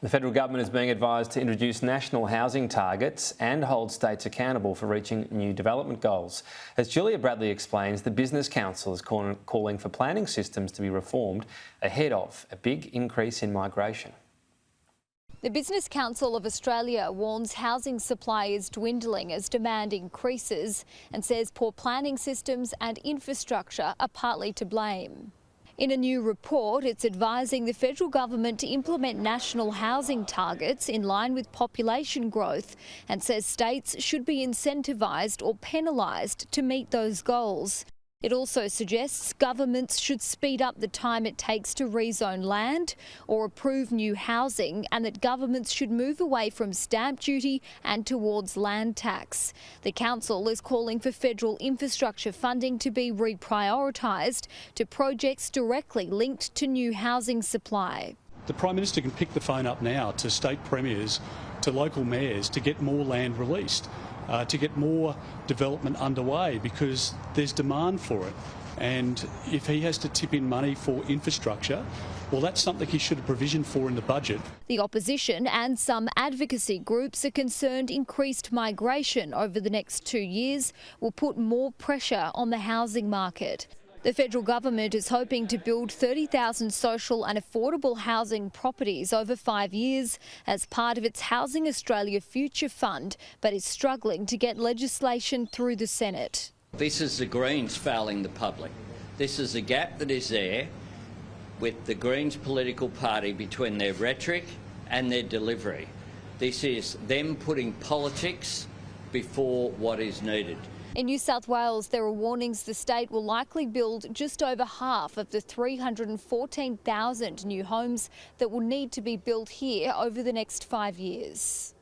The federal government is being advised to introduce national housing targets and hold states accountable for reaching new development goals. As Julia Bradley explains, the Business Council is calling for planning systems to be reformed ahead of a big increase in migration. The Business Council of Australia warns housing supply is dwindling as demand increases and says poor planning systems and infrastructure are partly to blame. In a new report, it's advising the federal government to implement national housing targets in line with population growth and says states should be incentivised or penalised to meet those goals. It also suggests governments should speed up the time it takes to rezone land or approve new housing, and that governments should move away from stamp duty and towards land tax. The council is calling for federal infrastructure funding to be re-prioritised to projects directly linked to new housing supply. The Prime Minister can pick the phone up now to state premiers, to local mayors to get more land released. To get more development underway because there's demand for it. And if he has to tip in money for infrastructure, well, that's something he should have provisioned for in the budget. The opposition and some advocacy groups are concerned increased migration over the next 2 years will put more pressure on the housing market. The federal government is hoping to build 30,000 social and affordable housing properties over 5 years as part of its Housing Australia Future Fund, but is struggling to get legislation through the Senate. This is the Greens failing the public. This is a gap that is there with the Greens political party between their rhetoric and their delivery. This is them putting politics before what is needed. In New South Wales, there are warnings the state will likely build just over half of the 314,000 new homes that will need to be built here over the next 5 years.